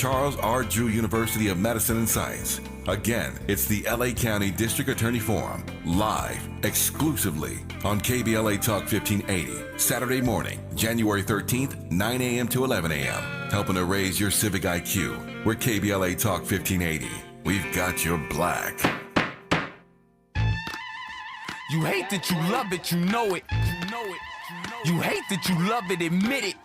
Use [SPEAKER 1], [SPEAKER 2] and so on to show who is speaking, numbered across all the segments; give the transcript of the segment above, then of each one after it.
[SPEAKER 1] Charles R. Drew University of Medicine and Science. Again, it's the LA County District Attorney Forum, live, exclusively on KBLA Talk 1580, Saturday morning, January 13th, 9 a.m. to 11 a.m. Helping to raise your civic IQ. We're KBLA Talk 1580. We've got your black.
[SPEAKER 2] You hate that you love it, you know it. You hate that you love it, admit it.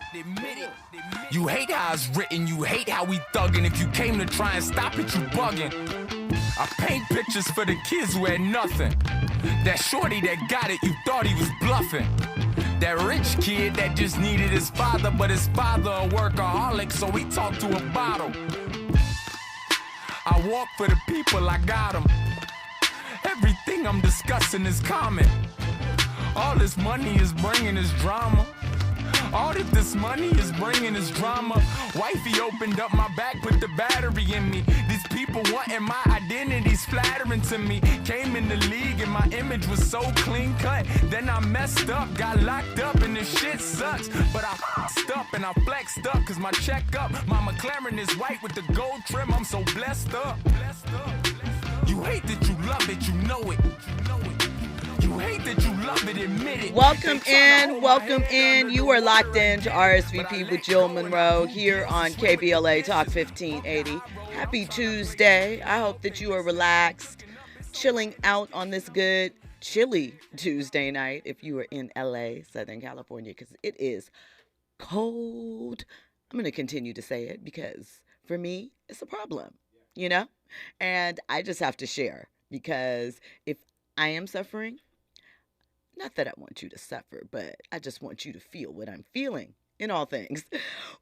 [SPEAKER 2] You hate how it's written, you hate how we thuggin'. If you came to try and stop it, you buggin'. I paint pictures for the kids who had nothing. That shorty that got it, you thought he was bluffing. That rich kid that just needed his father, but his father a workaholic, so he talked to a bottle. I walk for the people, I got them. Everything I'm discussing is common. All this money is bringing is drama. All that this money is bringing is drama. Wifey opened up my back, put the battery in me. These people wanting my identity's flattering to me. Came in the league and my image was so clean cut. Then I messed up, got locked up and this shit sucks. But I f***ed up and I flexed up cause my check up. My McLaren is white with the gold trim, I'm so blessed up. You hate that you love it, you know it. You hate that you love it, admit it.
[SPEAKER 3] Welcome in. You are locked in to RSVP with Jill Munroe here on KBLA Talk 1580. Happy Tuesday. I hope that you are relaxed, chilling out on this good, chilly Tuesday night if you are in LA, Southern California, because it is cold. I'm going to continue to say it because for me, it's a problem, you know? And I just have to share because if I am suffering, not that I want you to suffer, but I just want you to feel what I'm feeling in all things.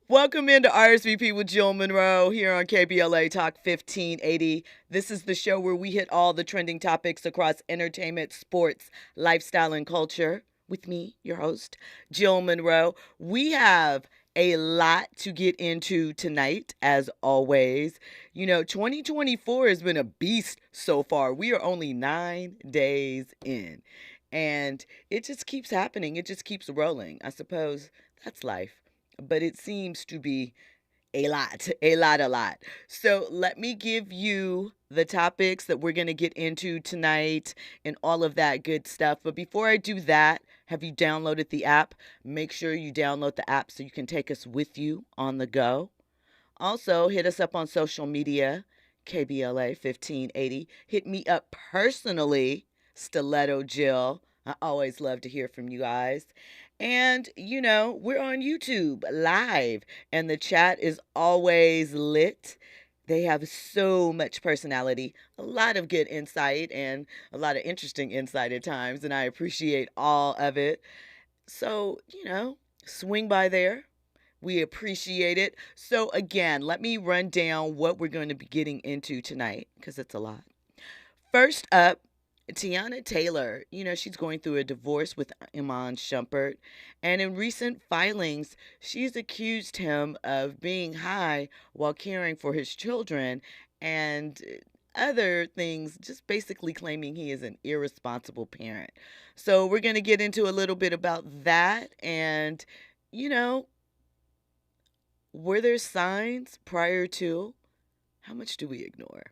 [SPEAKER 3] Welcome into RSVP with Jill Munroe here on KBLA Talk 1580. This is the show where we hit all the trending topics across entertainment, sports, lifestyle, and culture. With me, your host, Jill Munroe. We have a lot to get into tonight, as always. You know, 2024 has been a beast so far. We are only 9 days in. And it just keeps happening. It just keeps rolling. I suppose that's life. But it seems to be a lot. So let me give you the topics that we're going to get into tonight and all of that good stuff. But before I do that, have you downloaded the app? Make sure you download the app so you can take us with you on the go. Also, hit us up on social media, KBLA 1580. Hit me up personally, Stiletto Jill. I always love to hear from you guys. And, you know, we're on YouTube live, and the chat is always lit. They have so much personality, a lot of good insight, and a lot of interesting insight at times, and I appreciate all of it. So, you know, swing by there. We appreciate it. So, again, let me run down what we're going to be getting into tonight, because it's a lot. First up, Teyana Taylor, you know, she's going through a divorce with Iman Shumpert, and in recent filings, she's accused him of being high while caring for his children and other things, just basically claiming he is an irresponsible parent. So we're going to get into a little bit about that, and, you know, were there signs prior to? How much do we ignore?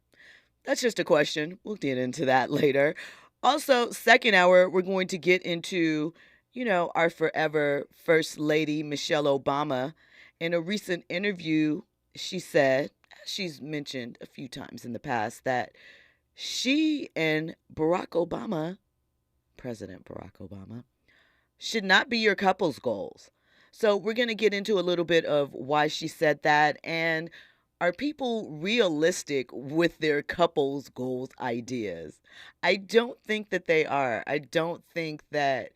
[SPEAKER 3] That's just a question. We'll get into that later. Also, second hour, we're going to get into, you know, our forever First Lady, Michelle Obama. In a recent interview, she said, as she's mentioned a few times in the past, that she and Barack Obama, President Barack Obama, should not be your couple's goals. So we're going to get into a little bit of why she said that, and are people realistic with their couples' goals ideas? I don't think that they are. I don't think that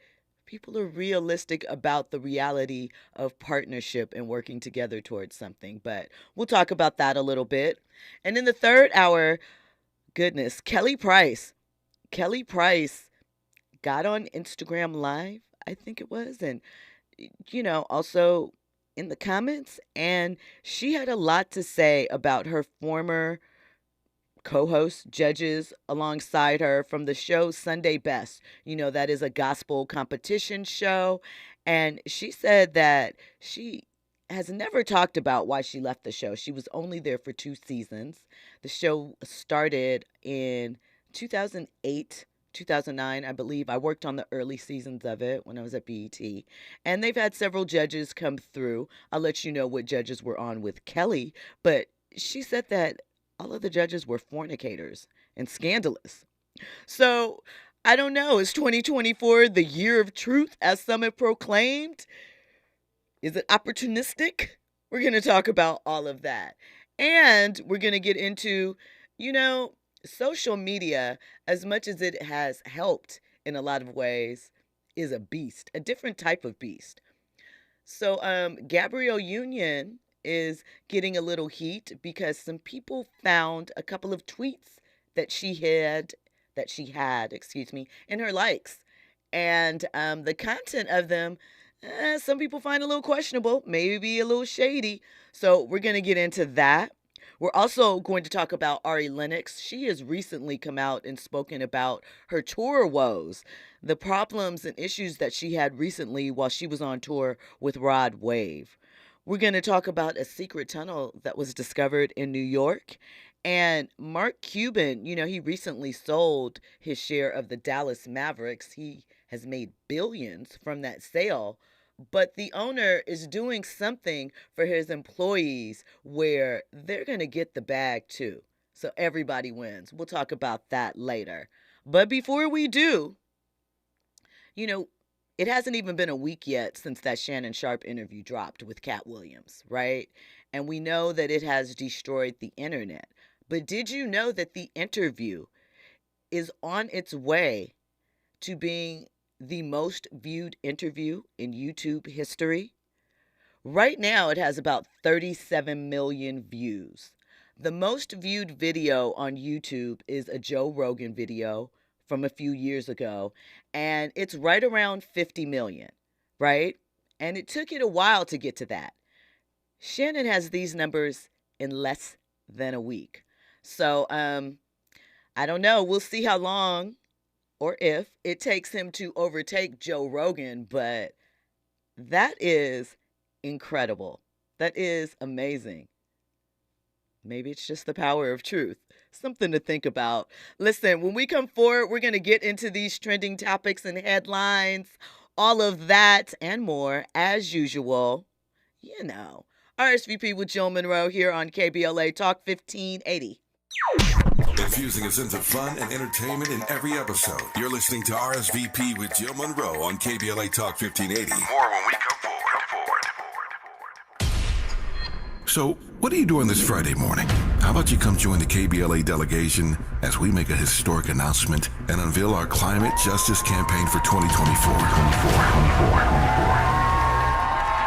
[SPEAKER 3] people are realistic about the reality of partnership and working together towards something. But we'll talk about that a little bit. And in the third hour, goodness, Kelly Price. Kelly Price got on Instagram Live, I think it was, and, you know, also in the comments, and she had a lot to say about her former co-hosts, judges alongside her from the show Sunday Best. You know, that is a gospel competition show. And she said that she has never talked about why she left the show. She was only there for 2 seasons. The show started in 2008, 2009, I believe. I worked on the early seasons of it when I was at BET. And they've had several judges come through. I'll let you know what judges were on with Kelly. But she said that all of the judges were fornicators and scandalous. So I don't know. Is 2024 the year of truth, as some have proclaimed? Is it opportunistic? We're going to talk about all of that. And we're going to get into, social media, as much as it has helped in a lot of ways, is a beast, a different type of beast. So Gabrielle Union is getting a little heat because some people found a couple of tweets that she had, in her likes. And the content of them, some people find a little questionable, maybe a little shady. So we're going to get into that. We're also going to talk about Ari Lennox. She has recently come out and spoken about her tour woes, the problems and issues that she had recently while she was on tour with Rod Wave. We're going to talk about a secret tunnel that was discovered in New York. And Mark Cuban, he recently sold his share of the Dallas Mavericks. He has made billions from that sale. But the owner is doing something for his employees where they're going to get the bag too. So everybody wins. We'll talk about that later. But before we do, it hasn't even been a week yet since that Shannon Sharpe interview dropped with Cat Williams, right? And we know that it has destroyed the internet. But did you know that the interview is on its way to being the most viewed interview in YouTube history? Right now, it has about 37 million views. The most viewed video on YouTube is a Joe Rogan video from a few years ago, and it's right around 50 million, right? And it took it a while to get to that. Shannon has these numbers in less than a week. So, I don't know. We'll see how long or if it takes him to overtake Joe Rogan, but that is incredible. That is amazing. Maybe it's just the power of truth. Something to think about. Listen, when we come forward, we're going to get into these trending topics and headlines, all of that and more, as usual. RSVP with Jill Munroe here on KBLA Talk 1580.
[SPEAKER 1] Infusing a sense of fun and entertainment in every episode. You're listening to RSVP with Jill Munroe on KBLA Talk 1580.
[SPEAKER 4] More when we come forward.
[SPEAKER 1] So, what are you doing this Friday morning? How about you come join the KBLA delegation as we make a historic announcement and unveil our climate justice campaign for 2024.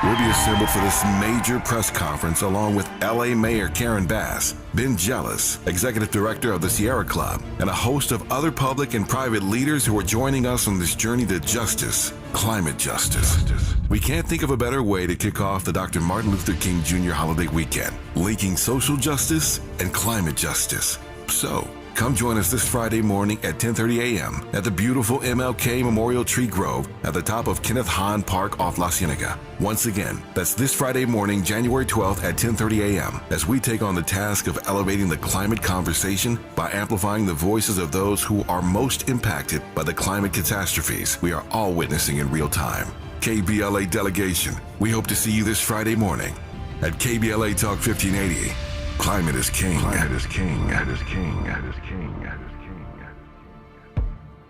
[SPEAKER 1] We'll be assembled for this major press conference along with LA Mayor Karen Bass, Ben Jealous, Executive Director of the Sierra Club, and a host of other public and private leaders who are joining us on this journey to justice, climate justice. We can't think of a better way to kick off the Dr. Martin Luther King Jr. holiday weekend, linking social justice and climate justice. So, come join us this Friday morning at 10:30 a.m. at the beautiful MLK Memorial Tree Grove at the top of Kenneth Hahn Park off La Cienega. Once again, that's this Friday morning, January 12th at 10:30 a.m. as we take on the task of elevating the climate conversation by amplifying the voices of those who are most impacted by the climate catastrophes we are all witnessing in real time. KBLA delegation, we hope to see you this Friday morning at KBLA Talk 1580. Climate is king. Climate is king. Climate is king. Climate is king. Climate is king.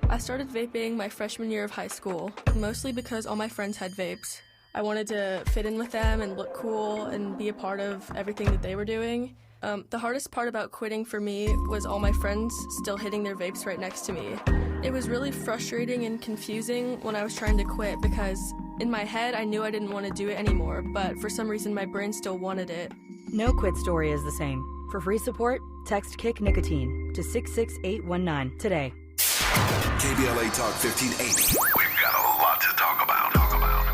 [SPEAKER 5] I started vaping my freshman year of high school, mostly because all my friends had vapes. I wanted to fit in with them and look cool and be a part of everything that they were doing. The hardest part about quitting for me was all my friends still hitting their vapes right next to me. It was really frustrating and confusing when I was trying to quit because in my head I knew I didn't want to do it anymore, but for some reason my brain still wanted it.
[SPEAKER 6] No quit story is the same. For free support, text Kick Nicotine to 66819 today.
[SPEAKER 1] KBLA Talk 1580.
[SPEAKER 4] We've got a lot to talk about.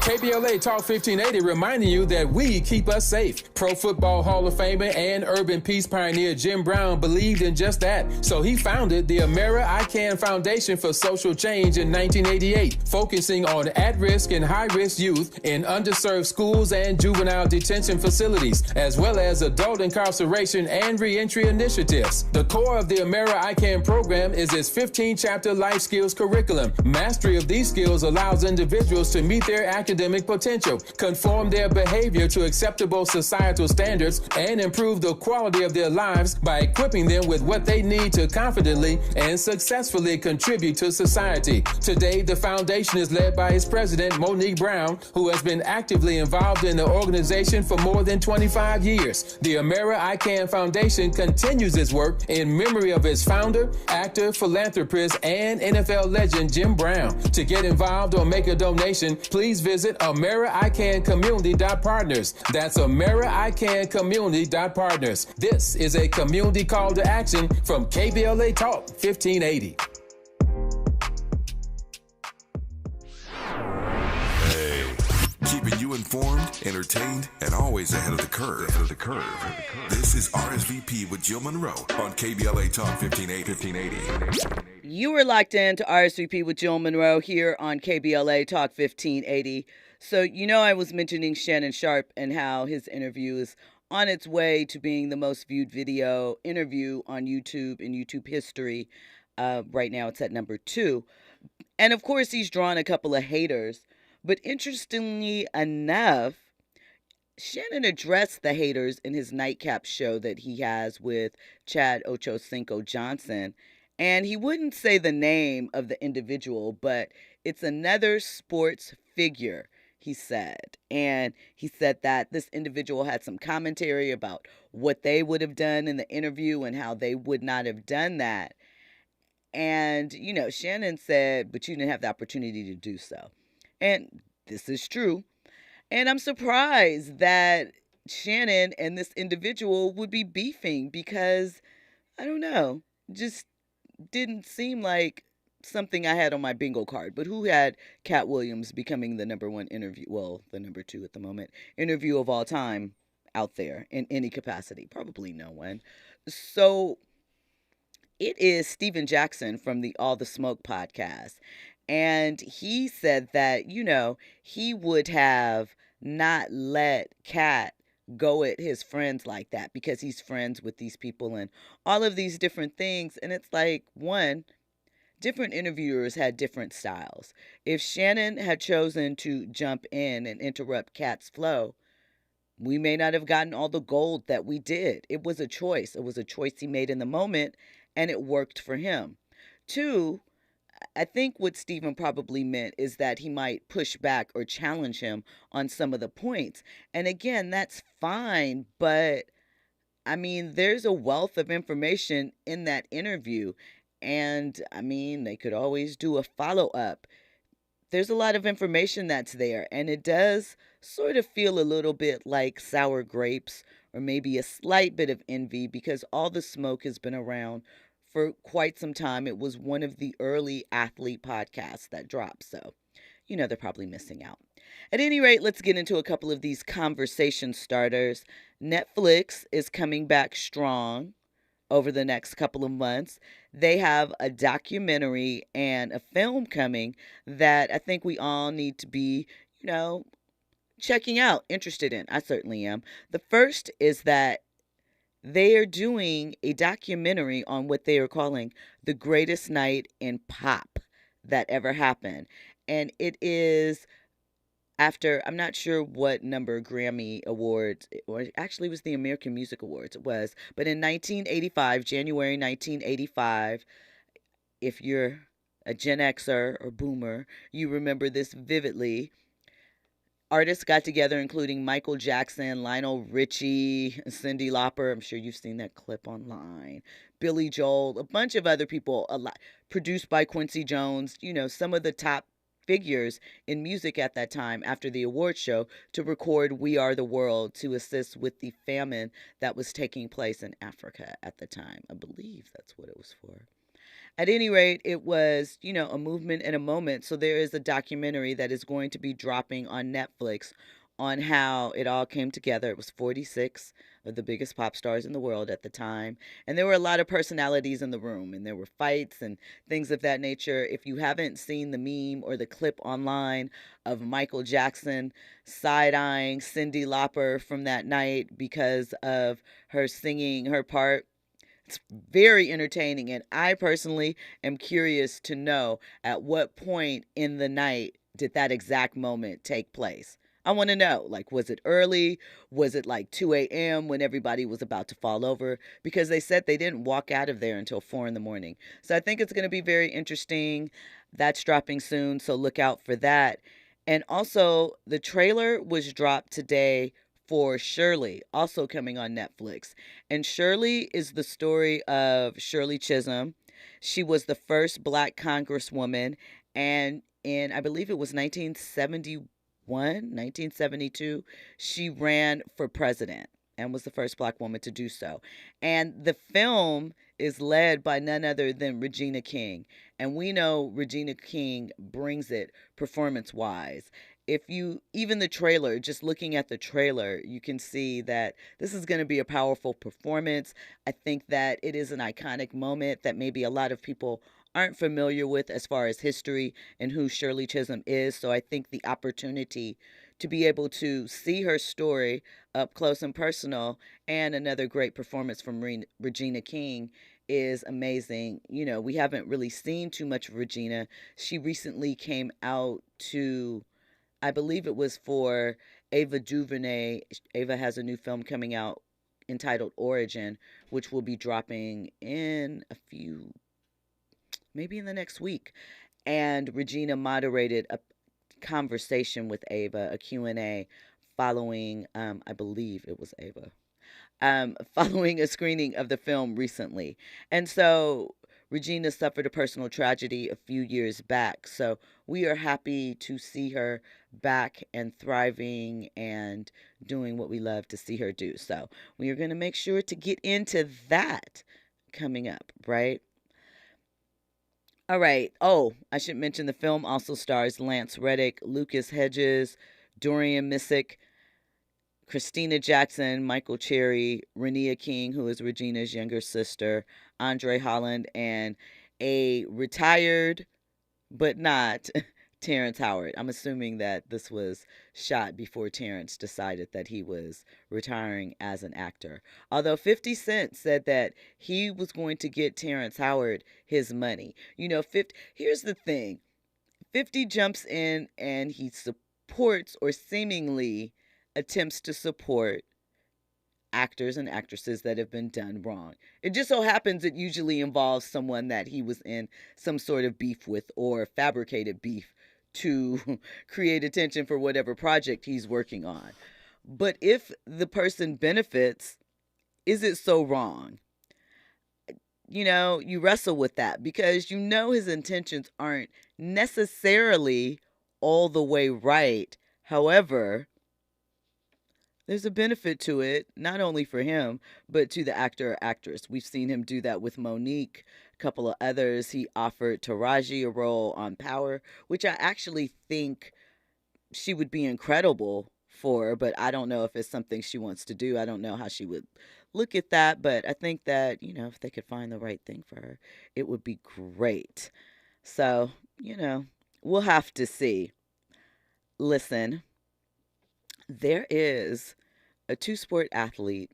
[SPEAKER 7] KBLA Talk 1580 reminding you that we keep us safe. Pro Football Hall of Famer and urban peace pioneer Jim Brown believed in just that. So he founded the Amera I Can Foundation for Social Change in 1988, focusing on at-risk and high-risk youth in underserved schools and juvenile detention facilities, as well as adult incarceration and reentry initiatives. The core of the Amera I Can program is its 15-chapter life skills curriculum. Mastery of these skills allows individuals to meet their academic potential, conform their behavior to acceptable societal standards, and improve the quality of their lives by equipping them with what they need to confidently and successfully contribute to society. Today, the foundation is led by its president, Monique Brown, who has been actively involved in the organization for more than 25 years. The Amera I Can Foundation continues its work in memory of its founder, actor, philanthropist, and NFL legend Jim Brown. To get involved or make a donation, please visit AmeriICanCommunity.partners. That's AmeriICanCommunity.partners. This is a community call to action from KBLA Talk 1580.
[SPEAKER 1] Keeping you informed, entertained, and always ahead of the curve. This is RSVP with Jill Munroe on KBLA Talk 1580.
[SPEAKER 3] You are locked in to RSVP with Jill Munroe here on KBLA Talk 1580. So, I was mentioning Shannon Sharpe and how his interview is on its way to being the most viewed video interview on YouTube in YouTube history. Right now it's at number 2. And of course, he's drawn a couple of haters. But interestingly enough, Shannon addressed the haters in his nightcap show that he has with Chad Ochocinco Johnson. And he wouldn't say the name of the individual, but it's another sports figure, he said. And he said that this individual had some commentary about what they would have done in the interview and how they would not have done that. And, Shannon said, but you didn't have the opportunity to do so. And this is true. And I'm surprised that Shannon and this individual would be beefing because, I don't know, just didn't seem like something I had on my bingo card. But who had Cat Williams becoming the number 1 interview, well, the number 2 at the moment, interview of all time out there in any capacity? Probably no one. So it is Steven Jackson from the All the Smoke podcast. And he said that, he would have not let Cat go at his friends like that because he's friends with these people and all of these different things. And it's like, one, different interviewers had different styles. If Shannon had chosen to jump in and interrupt Cat's flow, we may not have gotten all the gold that we did. It was a choice. It was a choice he made in the moment, and it worked for him. 2, I think what Stephen probably meant is that he might push back or challenge him on some of the points. And again, that's fine, but there's a wealth of information in that interview. And they could always do a follow-up. There's a lot of information that's there, and it does sort of feel a little bit like sour grapes or maybe a slight bit of envy because All the Smoke has been around for quite some time. It was one of the early athlete podcasts that dropped. So, they're probably missing out. At any rate, let's get into a couple of these conversation starters. Netflix is coming back strong over the next couple of months. They have a documentary and a film coming that I think we all need to be, checking out, interested in. I certainly am. The first is that they are doing a documentary on what they are calling the greatest night in pop that ever happened. And it is after, I'm not sure what number Grammy Awards, or actually it was the American Music Awards it was, but in 1985, January 1985, if you're a Gen Xer or Boomer, you remember this vividly. Artists got together, including Michael Jackson, Lionel Richie, Cyndi Lauper. I'm sure you've seen that clip online. Billy Joel, a bunch of other people, a lot, produced by Quincy Jones. Some of the top figures in music at that time after the award show to record We Are the World to assist with the famine that was taking place in Africa at the time. I believe that's what it was for. At any rate, it was, a movement and a moment. So there is a documentary that is going to be dropping on Netflix on how it all came together. It was 46 of the biggest pop stars in the world at the time. And there were a lot of personalities in the room, and there were fights and things of that nature. If you haven't seen the meme or the clip online of Michael Jackson side-eyeing Cyndi Lauper from that night because of her singing her part, it's very entertaining. And I personally am curious to know at what point in the night did that exact moment take place. I want to know, like, was it early? Was it like 2 a.m. when everybody was about to fall over? Because they said they didn't walk out of there until 4 in the morning. So I think it's going to be very interesting. That's dropping soon, so look out for that. And also, the trailer was dropped today for Shirley, also coming on Netflix. And Shirley is the story of Shirley Chisholm. She was the first Black congresswoman, and in, I believe it was 1971, 1972, she ran for president and was the first Black woman to do so. And the film is led by none other than Regina King. And we know Regina King brings it performance-wise. If you, even the trailer, just looking at the trailer, you can see that this is going to be a powerful performance. I think that it is an iconic moment that maybe a lot of people aren't familiar with as far as history and who Shirley Chisholm is. So I think the opportunity to be able to see her story up close and personal, and another great performance from Regina King, is amazing. You know, we haven't really seen too much of Regina. She recently came out to, I believe it was for Ava DuVernay. Ava has a new film coming out entitled Origin, which will be dropping in a few, maybe in the next week. And Regina moderated a conversation with Ava, a Q&A, following, I believe it was Ava, following a screening of the film recently. And so Regina suffered a personal tragedy a few years back. So we are happy to see her back and thriving and doing what we love to see her do. So we are going to make sure to get into that coming up, right? All right. Oh, I should mention the film also stars Lance Reddick, Lucas Hedges, Dorian Missick, Christina Jackson, Michael Cherry, Renia King, who is Regina's younger sister, Andre Holland, and a retired but not Terrence Howard. I'm assuming that this was shot before Terrence decided that he was retiring as an actor. Although 50 Cent said that he was going to get Terrence Howard his money. You know, here's the thing. 50 jumps in and he supports, or seemingly attempts to support, actors and actresses that have been done wrong. It just so happens it usually involves someone that he was in some sort of beef with, or fabricated beef to create attention for whatever project he's working on. But if the person benefits, is it so wrong? You know, you wrestle with that because you know his intentions aren't necessarily all the way right. However, there's a benefit to it, not only for him, but to the actor or actress. We've seen him do that with Monique, a couple of others. He offered Taraji a role on Power, which I actually think she would be incredible for, but I don't know if it's something she wants to do. I don't know how she would look at that, but I think that, you know, if they could find the right thing for her, it would be great. So, you know, we'll have to see. Listen, there is a two-sport athlete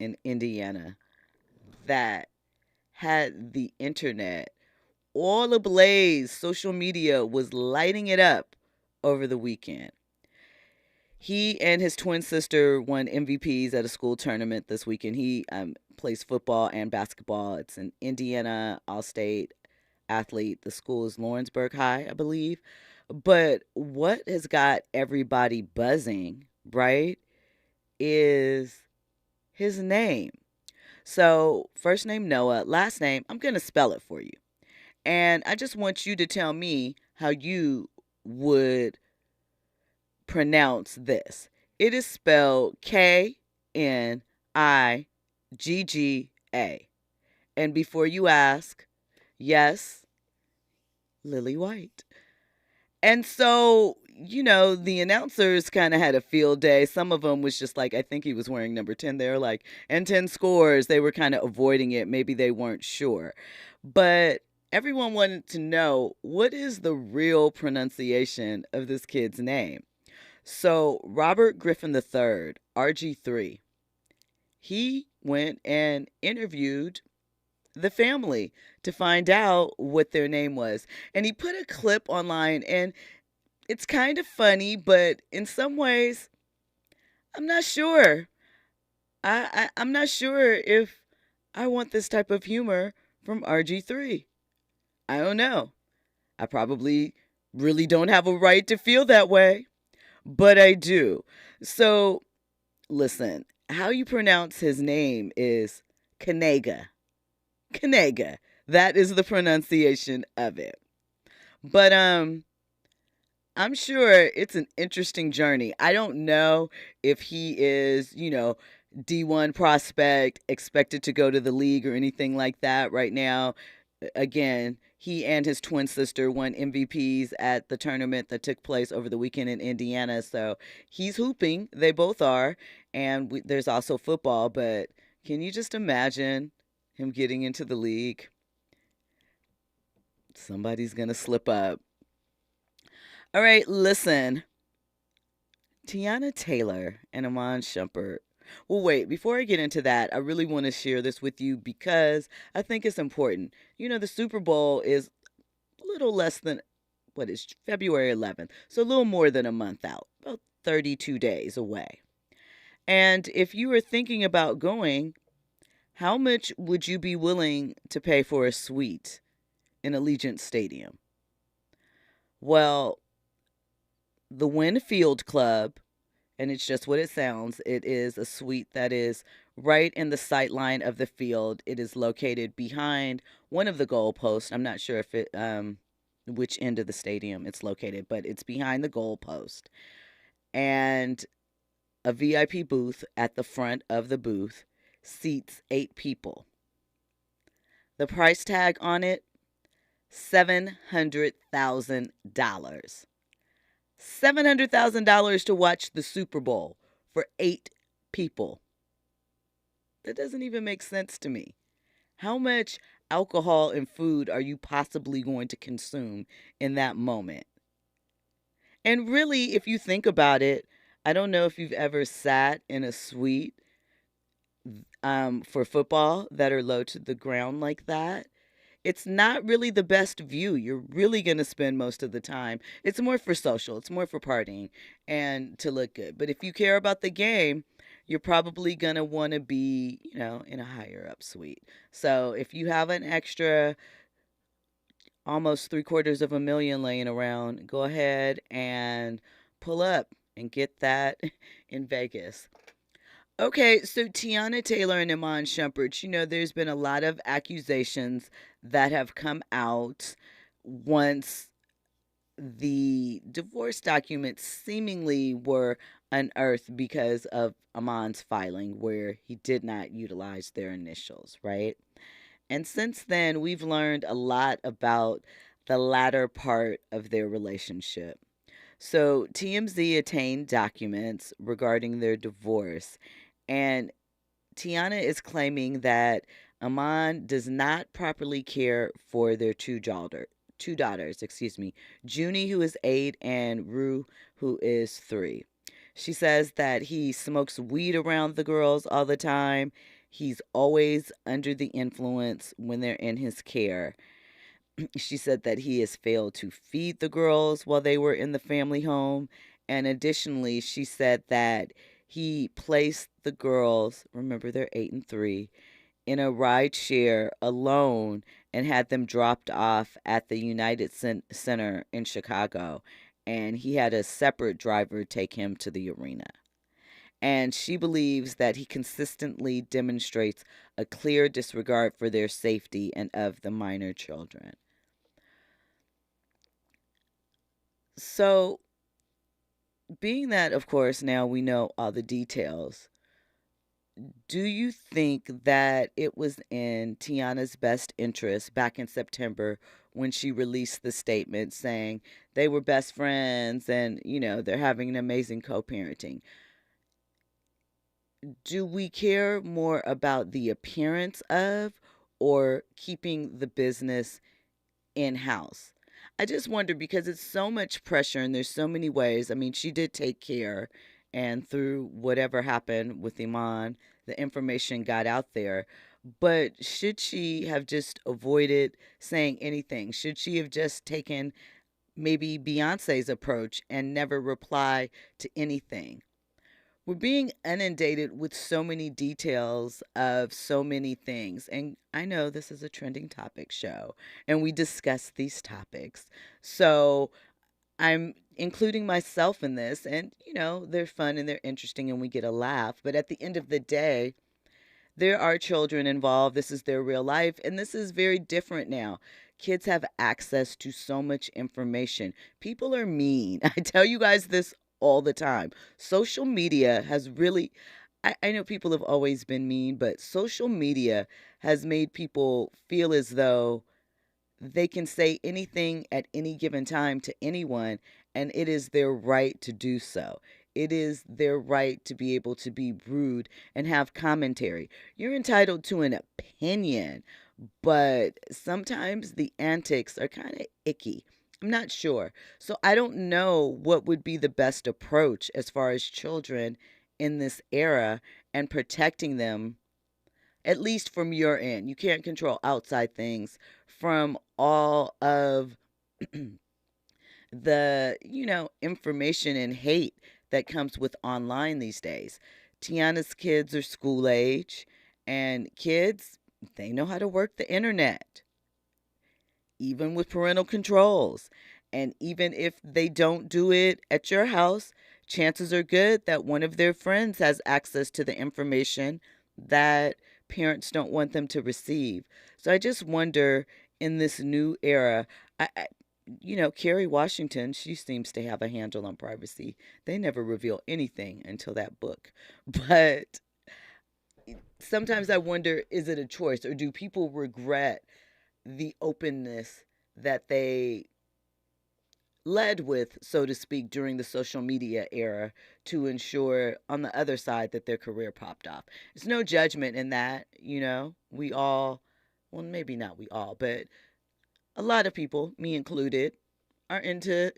[SPEAKER 3] in Indiana that had the internet all ablaze. Social media was lighting it up over the weekend. He and his twin sister won MVPs at a school tournament this weekend. He plays football and basketball. It's an Indiana All-State athlete. The school is Lawrenceburg High, I believe. But what has got everybody buzzing, right, is his name. So first name Noah, last name, I'm going to spell it for you. And I just want you to tell me how you would pronounce this. It is spelled Knigga. And before you ask, yes, Lily White. And so the announcers kind of had a field day. Some of them was just like, I think he was wearing number 10. They were like, and 10 scores. They were kind of avoiding it. Maybe they weren't sure. But everyone wanted to know, what is the real pronunciation of this kid's name? So Robert Griffin III, RG3, he went and interviewed the family to find out what their name was. And he put a clip online, and it's kind of funny, but in some ways, I'm not sure. I'm not sure if I want this type of humor from RG3. I don't know. I probably really don't have a right to feel that way, but I do. So, listen, how you pronounce his name is Kanega. Kanega. That is the pronunciation of it. But I'm sure it's an interesting journey. I don't know if he is, D1 prospect, expected to go to the league or anything like that right now. Again, he and his twin sister won MVPs at the tournament that took place over the weekend in Indiana. So he's hooping. They both are. And there's also football. But can you just imagine him getting into the league? Somebody's going to slip up. All right, listen. Teyana Taylor and Iman Shumpert. Well, wait, before I get into that, I really want to share this with you because I think it's important. The Super Bowl is a little less than, February 11th. So a little more than a month out, about 32 days away. And if you were thinking about going, how much would you be willing to pay for a suite in Allegiant Stadium? Well, the Wynn Field Club, and it's just what it sounds. It is a suite that is right in the sight line of the field. It is located behind one of the goalposts. I'm not sure if which end of the stadium it's located, but it's behind the goalpost. And a VIP booth at the front of the booth seats 8 people. The price tag on it, $700,000. $700,000 to watch the Super Bowl for 8 people. That doesn't even make sense to me. How much alcohol and food are you possibly going to consume in that moment? And really, if you think about it, I don't know if you've ever sat in a suite for football that are low to the ground like that. It's not really the best view. You're really going to spend most of the time. It's more for social. It's more for partying and to look good. But if you care about the game, you're probably going to want to be, in a higher up suite. So if you have an extra almost $750,000 laying around, go ahead and pull up and get that in Vegas. Okay, so Teyana Taylor and Iman Shumpert, there's been a lot of accusations that have come out once the divorce documents seemingly were unearthed because of Iman's filing where he did not utilize their initials, right? And since then, we've learned a lot about the latter part of their relationship. So TMZ obtained documents regarding their divorce, and Teyana is claiming that Iman does not properly care for their two daughters, Junie, who is 8, and Rue, who is 3. She says that he smokes weed around the girls all the time. He's always under the influence when they're in his care. She said that he has failed to feed the girls while they were in the family home. And additionally, she said that he placed the girls, remember they're 8 and 3, in a ride share alone and had them dropped off at the United Center in Chicago. And he had a separate driver take him to the arena. And she believes that he consistently demonstrates a clear disregard for their safety and of the minor children. So, being that, of course, now we know all the details, do you think that it was in Teyana's best interest back in September when she released the statement saying they were best friends and, they're having an amazing co-parenting? Do we care more about the appearance of or keeping the business in-house? I just wonder because it's so much pressure and there's so many ways. I mean, she did take care, and through whatever happened with Iman, the information got out there. But should she have just avoided saying anything? Should she have just taken maybe Beyonce's approach and never reply to anything? We're being inundated with so many details of so many things. And I know this is a trending topic show, and we discuss these topics. So I'm including myself in this, and, they're fun and they're interesting and we get a laugh. But at the end of the day, there are children involved. This is their real life, and this is very different now. Kids have access to so much information. People are mean. I tell you guys this all the time. Social media has really, I know people have always been mean, but social media has made people feel as though they can say anything at any given time to anyone, and it is their right to do so. It is their right to be able to be rude and have commentary. You're entitled to an opinion, but sometimes the antics are kind of icky. I'm not sure. So I don't know what would be the best approach as far as children in this era and protecting them, at least from your end. You can't control outside things, from all of the, information and hate that comes with online these days. Teyana's kids are school age, and kids, they know how to work the internet, even with parental controls. And even if they don't do it at your house, chances are good that one of their friends has access to the information that parents don't want them to receive. So I just wonder, in this new era, Kerry Washington, she seems to have a handle on privacy. They never reveal anything until that book. But sometimes I wonder, is it a choice, or do people regret the openness that they led with, so to speak, during the social media era to ensure on the other side that their career popped off? There's no judgment in that, we all, well, maybe not we all, but a lot of people, me included, are into,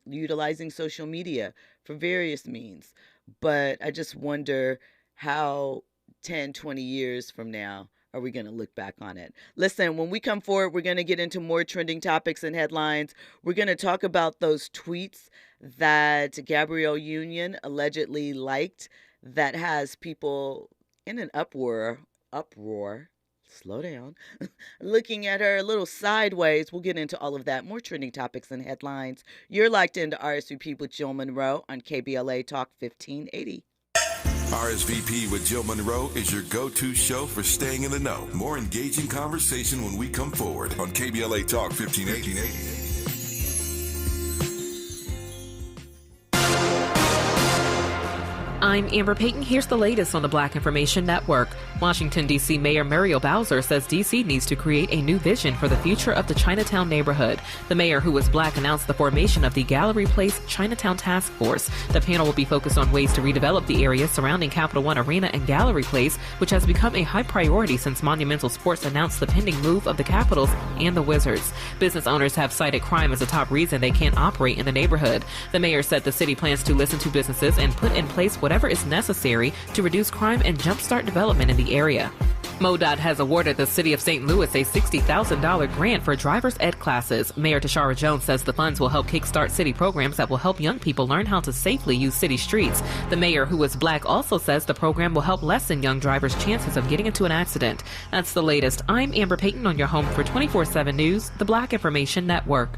[SPEAKER 3] utilizing social media for various means. But I just wonder how 10, 20 years from now are we going to look back on it? Listen, when we come forward, we're going to get into more trending topics and headlines. We're going to talk about those tweets that Gabrielle Union allegedly liked that has people in an uproar, slow down, looking at her a little sideways. We'll get into all of that. More trending topics and headlines. You're locked into RSVP with Jill Munroe on KBLA Talk 1580.
[SPEAKER 1] RSVP with Jill Munroe is your go-to show for staying in the know. More engaging conversation when we come forward on KBLA Talk 1580.
[SPEAKER 8] I'm Amber Payton. Here's the latest on the Black Information Network. Washington, D.C. Mayor Muriel Bowser says D.C. needs to create a new vision for the future of the Chinatown neighborhood. The mayor, who was black, announced the formation of the Gallery Place Chinatown Task Force. The panel will be focused on ways to redevelop the area surrounding Capital One Arena and Gallery Place, which has become a high priority since Monumental Sports announced the pending move of the Capitals and the Wizards. Business owners have cited crime as a top reason they can't operate in the neighborhood. The mayor said the city plans to listen to businesses and put in place whatever is necessary to reduce crime and jumpstart development in the area. MoDOT has awarded the city of St. Louis a $60,000 grant for driver's ed classes. Mayor Tashara Jones says the funds will help kickstart city programs that will help young people learn how to safely use city streets. The mayor, who is black, also says the program will help lessen young drivers' chances of getting into an accident. That's the latest. I'm Amber Payton on your home for 24/7 News, the Black Information Network.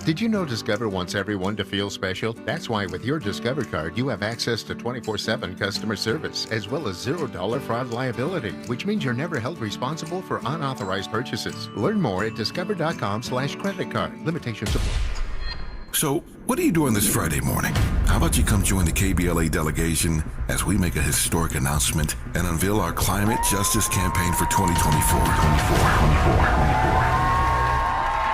[SPEAKER 9] Did you know Discover wants everyone to feel special? That's why with your Discover card, you have access to 24/7 customer service, as well as $0 fraud liability, which means you're never held responsible for unauthorized purchases. Learn more at discover.com/credit card. Limitations apply.
[SPEAKER 1] So, what are you doing this Friday morning? How about you come join the KBLA delegation as we make a historic announcement and unveil our climate justice campaign for 2024.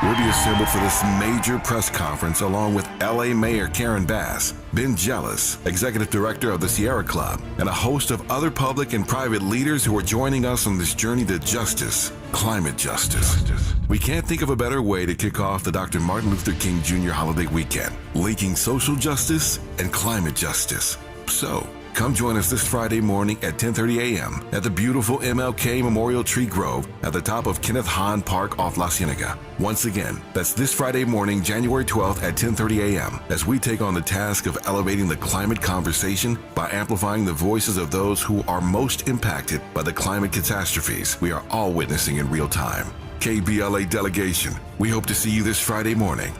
[SPEAKER 1] We'll be assembled for this major press conference along with LA Mayor Karen Bass, Ben Jealous, Executive Director of the Sierra Club, and a host of other public and private leaders who are joining us on this journey to justice, climate justice. We can't think of a better way to kick off the Dr. Martin Luther King Jr. holiday weekend, linking social justice and climate justice. So, come join us this Friday morning at 10:30 a.m. at the beautiful MLK Memorial Tree Grove at the top of Kenneth Hahn Park off La Cienega. Once again, that's this Friday morning, January 12th at 10:30 a.m. as we take on the task of elevating the climate conversation by amplifying the voices of those who are most impacted by the climate catastrophes we are all witnessing in real time. KBLA delegation, we hope to see you this Friday morning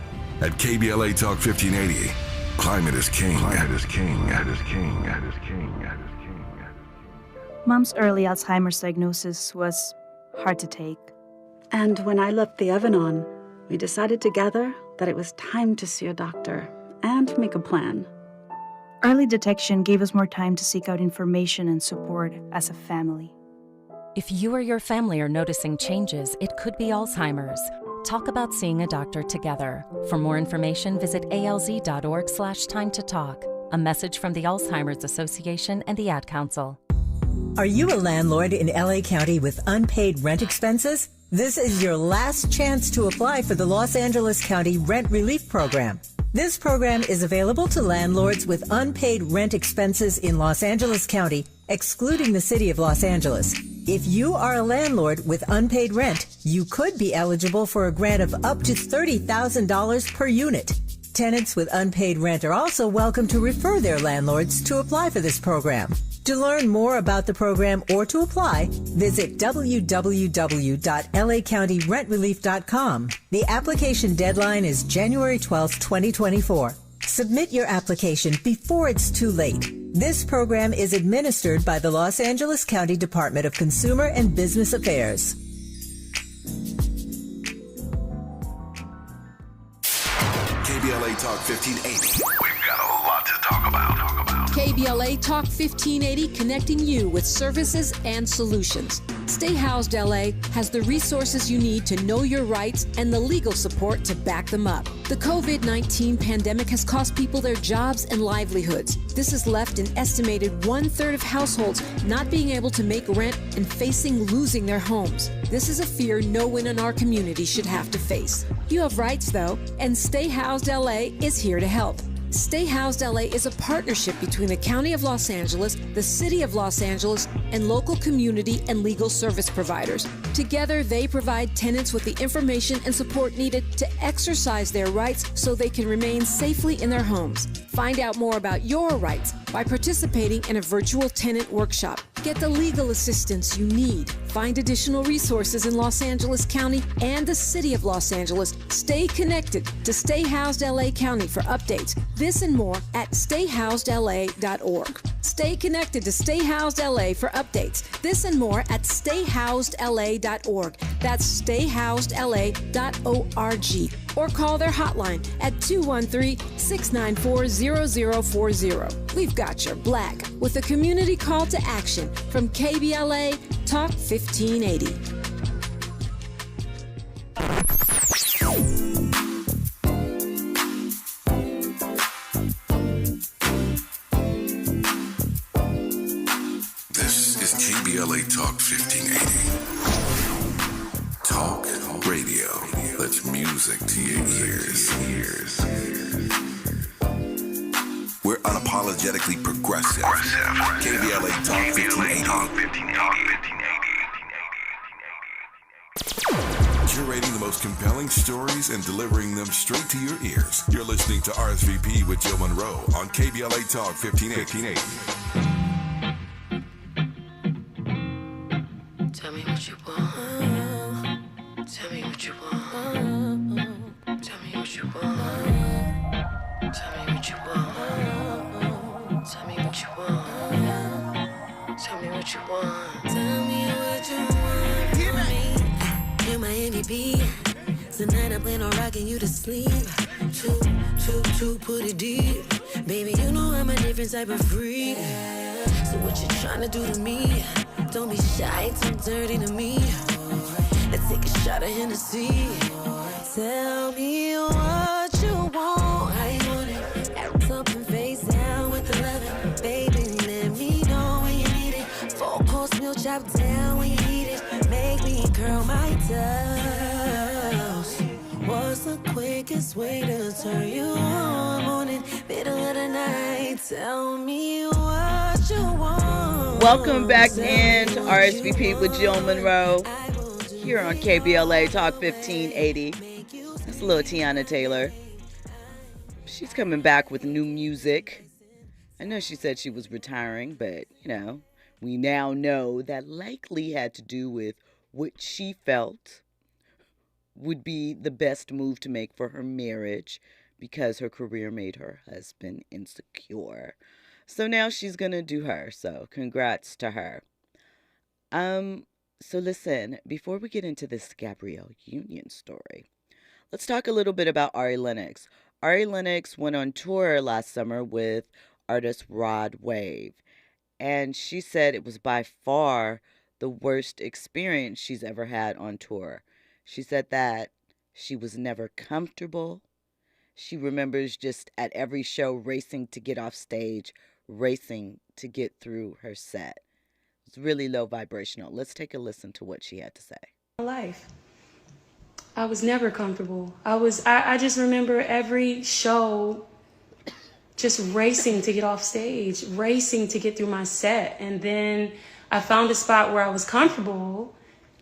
[SPEAKER 1] at KBLA Talk 1580. Climate is king. Climate is king. Climate is king. Climate is king. Climate is king.
[SPEAKER 10] Mom's early Alzheimer's diagnosis was hard to take.
[SPEAKER 11] And when I left the oven on, we decided together that it was time to see a doctor and make a plan.
[SPEAKER 10] Early detection gave us more time to seek out information and support as a family.
[SPEAKER 12] If you or your family are noticing changes, it could be Alzheimer's. Talk about seeing a doctor together. For more information, visit alz.org/time-to-talk. A message from the Alzheimer's Association and the Ad Council.
[SPEAKER 13] Are you a landlord in LA County with unpaid rent expenses? This is your last chance to apply for the Los Angeles County Rent Relief Program. This program is available to landlords with unpaid rent expenses in Los Angeles County, excluding the city of Los Angeles. If you are a landlord with unpaid rent, you could be eligible for a grant of up to $30,000 per unit. Tenants with unpaid rent are also welcome to refer their landlords to apply for this program. To learn more about the program or to apply, visit www.lacountyrentrelief.com. The application deadline is January 12, 2024. Submit your application before it's too late. This program is administered by the Los Angeles County Department of Consumer and Business Affairs.
[SPEAKER 1] KBLA Talk 1580.
[SPEAKER 4] We've got a lot to talk about.
[SPEAKER 14] KBLA Talk 1580, connecting you with services and solutions. Stay Housed LA has the resources you need to know your rights and the legal support to back them up. The COVID-19 pandemic has cost people their jobs and livelihoods. This has left an estimated 1/3 of households not being able to make rent and facing losing their homes. This is a fear no one in our community should have to face. You have rights, though, and Stay Housed LA is here to help. Stay Housed LA is a partnership between the County of Los Angeles, the City of Los Angeles, and local community and legal service providers. Together, they provide tenants with the information and support needed to exercise their rights so they can remain safely in their homes. Find out more about your rights by participating in a virtual tenant workshop. Get the legal assistance you need. Find additional resources in Los Angeles County and the City of Los Angeles. Stay connected to Stay Housed LA County for updates. This and more at stayhousedla.org. Stay connected to Stay Housed LA for updates. This and more at stayhousedla.org. That's stayhousedla.org. Or call their hotline at 213-694-0040. We've got your black with a community call to action from KBLA Talk 1580.
[SPEAKER 1] This is KBLA Talk 1580. Talk radio. That's music to your ears. We're unapologetically progressive. KBLA Talk 1580. Curating the most compelling stories and delivering them straight to your ears. You're listening to RSVP with Jill Munroe on KBLA Talk 1580.
[SPEAKER 15] Tell me what you want. Tell me what you want. Tell me what you want. Tell me what you want. Tell me what you want. Tell me what you want. Tell me what you want from me. You're my MVP. Tonight I plan on rocking you to sleep. Two, put it deep. Baby, you know I'm a different type of freak. So what you trying to do to me? Don't be shy, too dirty to me. Let's take a shot of Hennessy. Tell me what you want, how you want it. Act up and face down with the loving. Baby, let me know when you need it. 4-course meal, chop down when you need it. Make me curl my toes. What's the quickest way to turn you on? Morning, middle of the night. Tell me what you want.
[SPEAKER 3] Welcome back in to RSVP with Jill Munroe here on KBLA Talk 1580. That's a little Teyana Taylor. She's coming back with new music. I know she said she was retiring, but, you know, we now know that likely had to do with what she felt would be the best move to make for her marriage because her career made her husband insecure. So now she's going to do her. So congrats to her. So listen, before we get into this Gabrielle Union story, let's talk a little bit about Ari Lennox. Ari Lennox went on tour last summer with artist Rod Wave, and she said it was by far the worst experience she's ever had on tour. She said that she was never comfortable. She remembers just at every show racing to get off stage, racing to get through her set. It's really low vibrational. Let's take a listen to what she had to say.
[SPEAKER 16] Life. I was never comfortable. I just remember every show just racing to get off stage, racing to get through my set. And then I found a spot where I was comfortable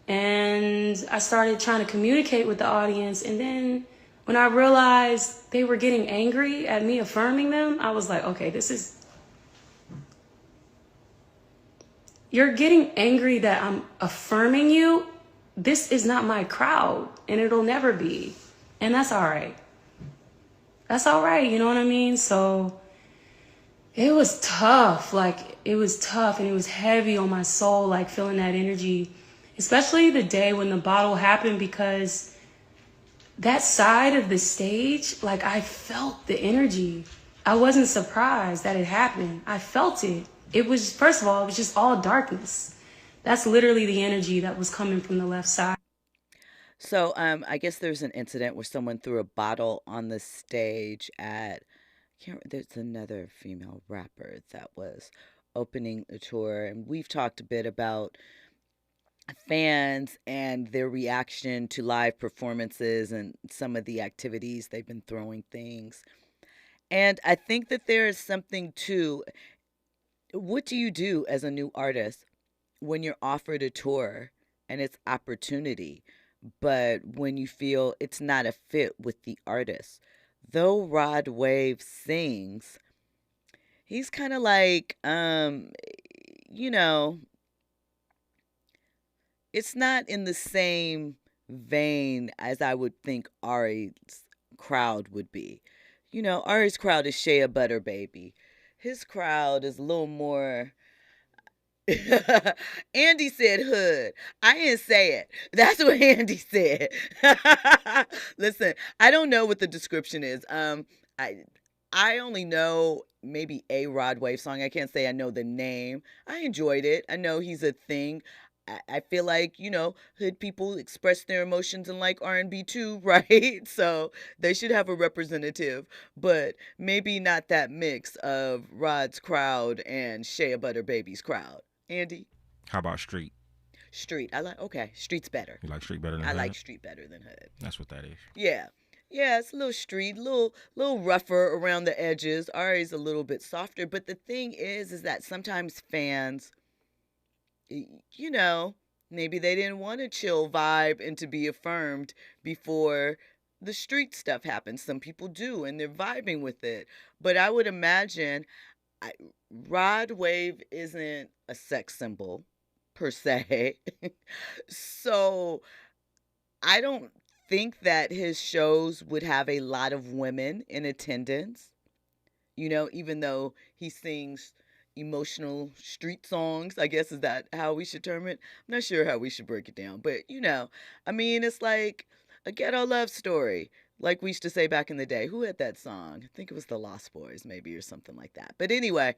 [SPEAKER 16] and I started trying to communicate with the audience. And then when I realized they were getting angry at me affirming them, I was like, okay, you're getting angry that I'm affirming you. This is not my crowd, and it'll never be. And that's all right. That's all right, you know what I mean? So it was tough. It was tough, and it was heavy on my soul, feeling that energy, especially the day when the bottle happened, because that side of the stage, I felt the energy. I wasn't surprised that it happened. I felt it. It was, first of all, it was just all darkness. That's literally the energy that was coming from the left side.
[SPEAKER 3] So I guess there's an incident where someone threw a bottle on the stage there's another female rapper that was opening the tour. And we've talked a bit about fans and their reaction to live performances and some of the activities they've been throwing things. And I think that there is something to, what do you do as a new artist when you're offered a tour and it's opportunity, but when you feel it's not a fit with the artist? Though Rod Wave sings, he's kind of it's not in the same vein as I would think Ari's crowd would be. Ari's crowd is Shea Butter Baby. His crowd is a little more... Andy said hood. I didn't say it. That's what Andy said. Listen, I don't know what the description is. I only know maybe a Rod Wave song. I can't say I know the name. I enjoyed it. I know he's a thing. I feel like, hood people express their emotions and like R&B too, right? So they should have a representative, but maybe not that mix of Rod's crowd and Shea Butter Baby's crowd. Andy?
[SPEAKER 17] How about street?
[SPEAKER 3] Street. Okay. Street's better.
[SPEAKER 17] You like street better than
[SPEAKER 3] hood?
[SPEAKER 17] hood?
[SPEAKER 3] I like street better than hood.
[SPEAKER 17] That's what that is.
[SPEAKER 3] Yeah. Yeah, it's a little street, little rougher around the edges. Ari's a little bit softer. But the thing is that sometimes fans, maybe they didn't want a chill vibe and to be affirmed before the street stuff happens. Some people do, and they're vibing with it. But I would imagine Rod Wave isn't a sex symbol per se. So I don't think that his shows would have a lot of women in attendance, even though he sings emotional street songs, I guess. Is that how we should term it? I'm not sure how we should break it down, but it's like a ghetto love story. Like we used to say back in the day. Who had that song? I think it was the Lost Boys, maybe, or something like that. But anyway,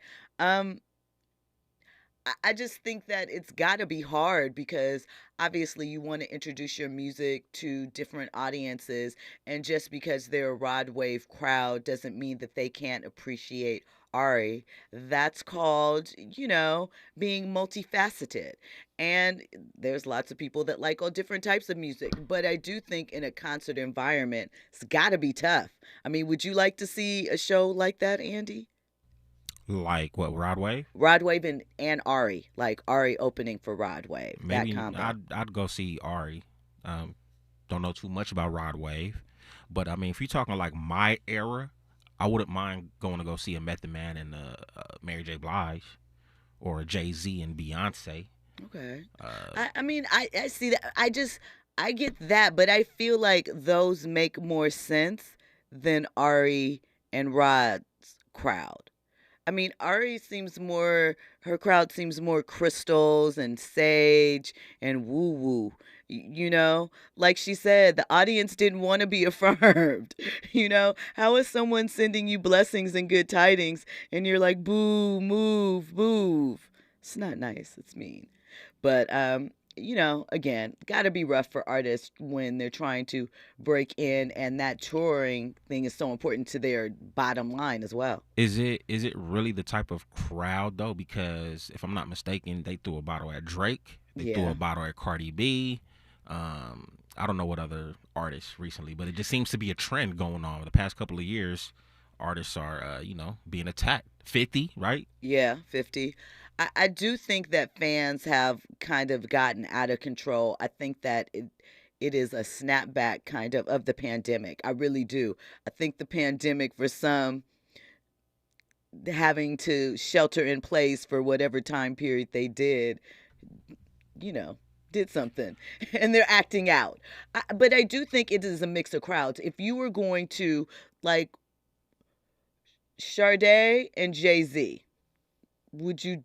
[SPEAKER 3] I just think that it's got to be hard because obviously you want to introduce your music to different audiences, and just because they're a Rod Wave crowd doesn't mean that they can't appreciate Ari. That's called, being multifaceted. And there's lots of people that like all different types of music, but I do think in a concert environment, it's got to be tough. I mean, would you like to see a show like that, Andy?
[SPEAKER 17] Like what, Rod Wave?
[SPEAKER 3] Rod Wave and Ari, like Ari opening for Rod Wave.
[SPEAKER 17] Maybe
[SPEAKER 3] that combo.
[SPEAKER 17] I'd go see Ari. Don't know too much about Rod Wave, but I mean, if you're talking like my era, I wouldn't mind going to go see a Method Man and Mary J. Blige, or a Jay-Z and Beyonce.
[SPEAKER 3] Okay. I mean, I see that. I get that, but I feel like those make more sense than Ari and Rod's crowd. I mean, Ari her crowd seems more crystals and sage and woo-woo, Like she said, the audience didn't want to be affirmed, How is someone sending you blessings and good tidings and you're like, boo, move? It's not nice. It's mean. But, again, got to be rough for artists when they're trying to break in, and that touring thing is so important to their bottom line as well.
[SPEAKER 17] Is it really the type of crowd, though? Because if I'm not mistaken, they threw a bottle at Drake. They threw a bottle at Cardi B. I don't know what other artists recently, but it just seems to be a trend going on. The past couple of years, artists are, being attacked. 50, right?
[SPEAKER 3] Yeah, 50. I do think that fans have kind of gotten out of control. I think that it is a snapback kind of the pandemic. I really do. I think the pandemic, for some, having to shelter in place for whatever time period they did, did something. And they're acting out. But I do think it is a mix of crowds. If you were going to, like, Sade and Jay-Z, would you...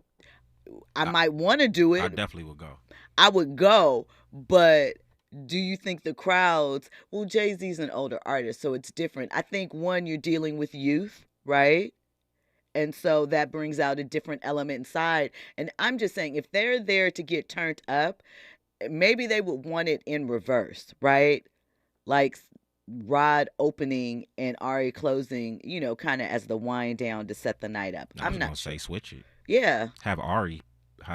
[SPEAKER 3] I might want to do it.
[SPEAKER 17] I definitely would go.
[SPEAKER 3] I would go, but do you think the crowds... Well, Jay-Z's an older artist, so it's different. I think, one, you're dealing with youth, right? And so that brings out a different element inside. And I'm just saying, if they're there to get turned up, maybe they would want it in reverse, right? Like Rod opening and Ari closing, kind of as the wind down to set the night up.
[SPEAKER 17] I'm not going to say switch it.
[SPEAKER 3] Yeah.
[SPEAKER 17] Have Ari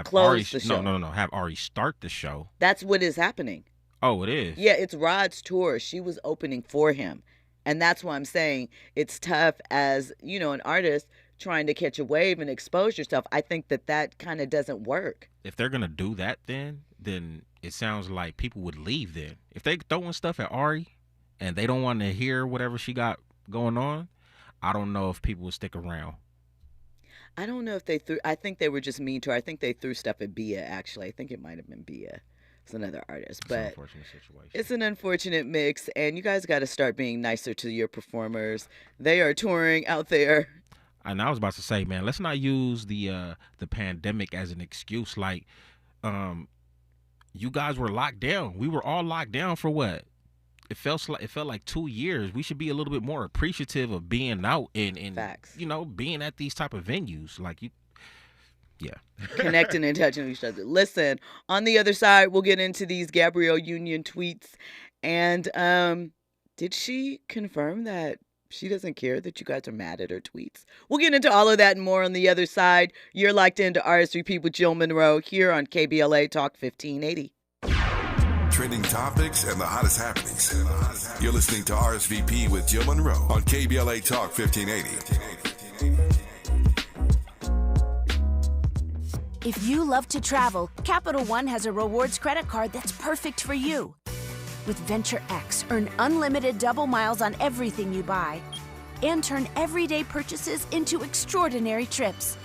[SPEAKER 3] close the show.
[SPEAKER 17] No. Have Ari start the show.
[SPEAKER 3] That's what is happening.
[SPEAKER 17] Oh, it is?
[SPEAKER 3] Yeah, it's Rod's tour. She was opening for him. And that's why I'm saying it's tough as, an artist trying to catch a wave and expose yourself. I think that kind of doesn't work.
[SPEAKER 17] If they're going to do that then it sounds like people would leave then. If they throwing stuff at Ari and they don't want to hear whatever she got going on, I don't know if people would stick around.
[SPEAKER 3] I don't know if they threw... I think they were just mean to her. I think they threw stuff at Bia, actually. I think it might have been Bia. It's another artist. But
[SPEAKER 17] it's an unfortunate situation.
[SPEAKER 3] It's an unfortunate mix, and you guys got to start being nicer to your performers. They are touring out there.
[SPEAKER 17] And I was about to say, man, let's not use the pandemic as an excuse. Like, you guys were locked down. We were all locked down for what? It felt like 2 years. We should be a little bit more appreciative of being out and
[SPEAKER 3] Facts.
[SPEAKER 17] Being at these type of venues. Like
[SPEAKER 3] Connecting and touching with each other. Listen, on the other side, we'll get into these Gabrielle Union tweets. And did she confirm that she doesn't care that you guys are mad at her tweets? We'll get into all of that and more on the other side. You're locked into RSVP with Jill Munroe here on KBLA Talk 1580.
[SPEAKER 1] Trending topics and the hottest happenings. You're listening to RSVP with Jill Munroe on KBLA Talk 1580.
[SPEAKER 18] If you love to travel, Capital One has a rewards credit card that's perfect for you. With Venture X, earn unlimited double miles on everything you buy and turn everyday purchases into extraordinary trips.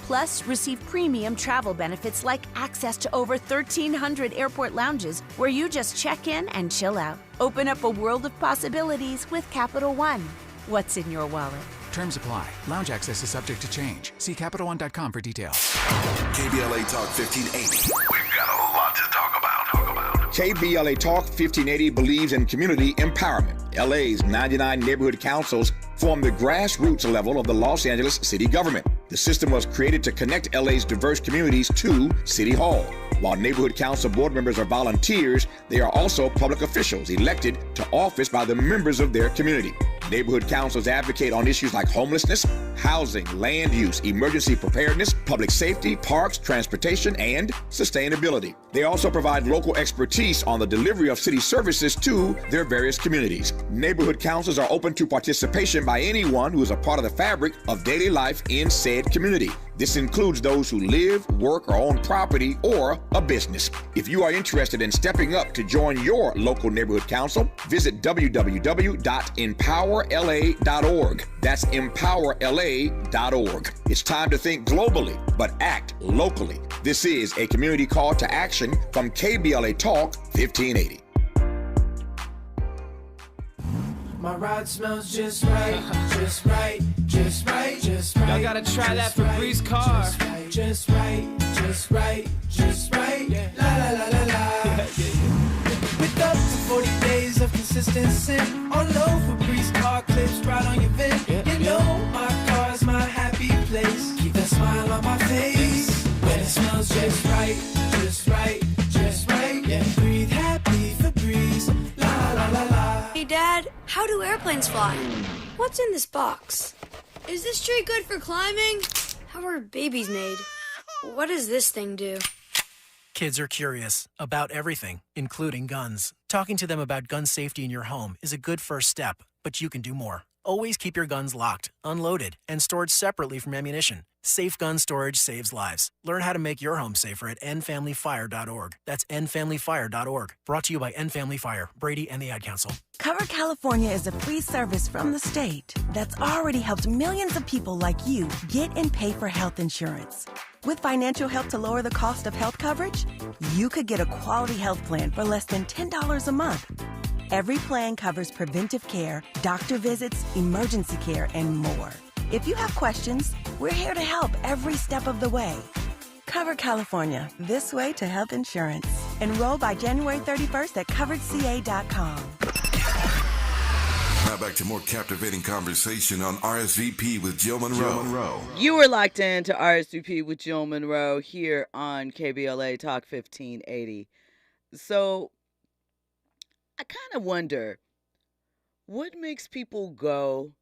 [SPEAKER 18] Plus, receive premium travel benefits like access to over 1,300 airport lounges where you just check in and chill out. Open up a world of possibilities with Capital One. What's in your wallet?
[SPEAKER 19] Terms apply. Lounge access is subject to change. See CapitalOne.com for details.
[SPEAKER 1] KBLA Talk 1580.
[SPEAKER 4] We've got a lot to talk about.
[SPEAKER 20] KBLA Talk 1580 believes in community empowerment. LA's 99 neighborhood councils form the grassroots level of the Los Angeles city government. The system was created to connect LA's diverse communities to City Hall. While neighborhood council board members are volunteers, they are also public officials elected to office by the members of their community. Neighborhood councils advocate on issues like homelessness, housing, land use, emergency preparedness, public safety, parks, transportation, and sustainability. They also provide local expertise on the delivery of city services to their various communities. Neighborhood councils are open to participation by anyone who is a part of the fabric of daily life in said community. This includes those who live, work, or own property or a business. If you are interested in stepping up to join your local neighborhood council, visit www.empowerla.org. That's empowerla.org. It's time to think globally, but act locally. This is a community call to action from KBLA Talk 1580.
[SPEAKER 21] My ride smells just right, just right, just right, just right. Y'all gotta try that Febreze car. Just right, just right, just right, just right. La la la la la. With up to 40 days of consistency on low Febreze car clips right on your vent. You know my car's my happy place. Keep that smile on my face when it smells just right, just right, just right. Yeah, breathe happy Febreze. La la la la.
[SPEAKER 22] Hey Dad, how do airplanes fly? What's in this box? Is this tree good for climbing? How are babies made? What does this thing do?
[SPEAKER 23] Kids are curious about everything, including guns. Talking to them about gun safety in your home is a good first step, but you can do more. Always keep your guns locked, unloaded, and stored separately from ammunition. Safe gun storage saves lives. Learn how to make your home safer at endfamilyfire.org. That's endfamilyfire.org. Brought to you by End Family Fire, Brady, and the Ad Council.
[SPEAKER 24] Cover California is a free service from the state that's already helped millions of people like you get and pay for health insurance. With financial help to lower the cost of health coverage, you could get a quality health plan for less than $10 a month. Every plan covers preventive care, doctor visits, emergency care, and more. If you have questions, we're here to help every step of the way. Cover California, this way to health insurance. Enroll by January 31st at coveredca.com.
[SPEAKER 1] Now back to more captivating conversation on RSVP with Jill Munroe.
[SPEAKER 3] You were locked in to RSVP with Jill Munroe here on KBLA Talk 1580. So I kind of wonder, what makes people go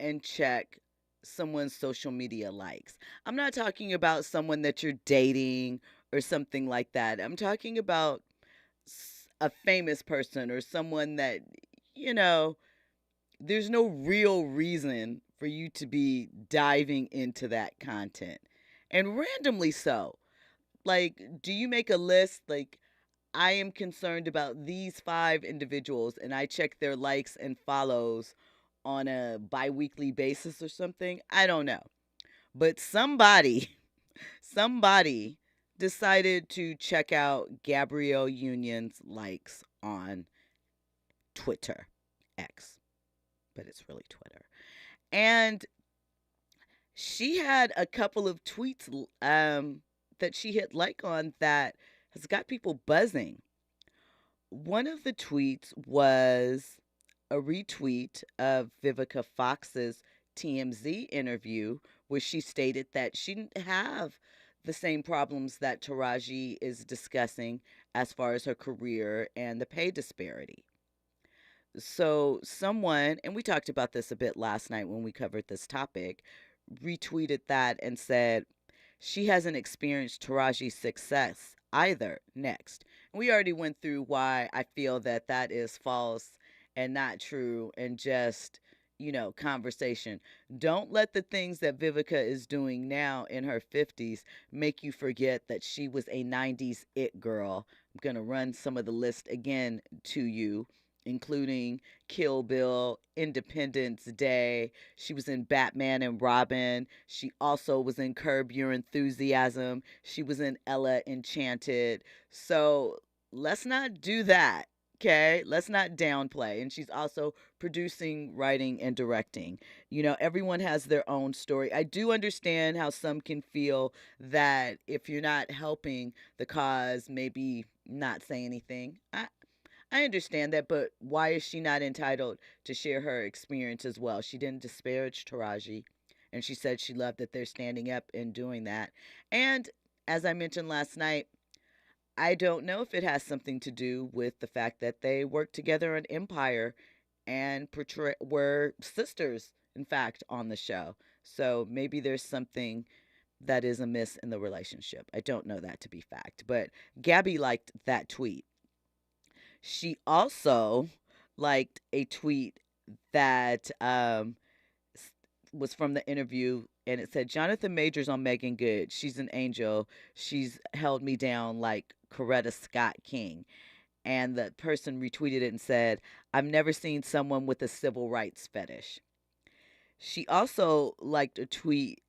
[SPEAKER 3] and check someone's social media likes? I'm not talking about someone that you're dating or something like that. I'm talking about a famous person or someone that, you know, there's no real reason for you to be diving into that content. And randomly so. Like, do you make a list? Like, I am concerned about these 5 individuals, and I check their likes and follows on a bi-weekly basis or something. I don't know. But somebody decided to check out Gabrielle Union's likes on Twitter, X, but it's really Twitter. And she had a couple of tweets that she hit like on that has got people buzzing. One of the tweets was a retweet of Vivica Fox's TMZ interview where she stated that she didn't have the same problems that Taraji is discussing as far as her career and the pay disparity. So someone, and we talked about this a bit last night when we covered this topic, retweeted that and said, she hasn't experienced Taraji's success either. Next. And we already went through why I feel that that is false and not true and just, you know, conversation. Don't let the things that Vivica is doing now in her 50s make you forget that she was a 90s it girl. I'm going to run some of the list again to you, including Kill Bill, Independence Day. She was in Batman and Robin. She also was in Curb Your Enthusiasm. She was in Ella Enchanted. So let's not do that Okay, let's not downplay. And she's also producing, writing, and directing. You know, everyone has their own story. I do understand how some can feel that if you're not helping the cause, maybe not say anything. I understand that, but why is she not entitled to share her experience as well? She didn't disparage Taraji, and she said she loved that they're standing up and doing that. And as I mentioned last night, I don't know if it has something to do with the fact that they worked together on Empire and were sisters, in fact, on the show. So maybe there's something that is amiss in the relationship. I don't know that to be fact, but Gabby liked that tweet. She also liked a tweet that was from the interview, and it said, Jonathan Majors on Megan Good. She's an angel. She's held me down like Coretta Scott King. And the person retweeted it and said, I've never seen someone with a civil rights fetish. She also liked a tweet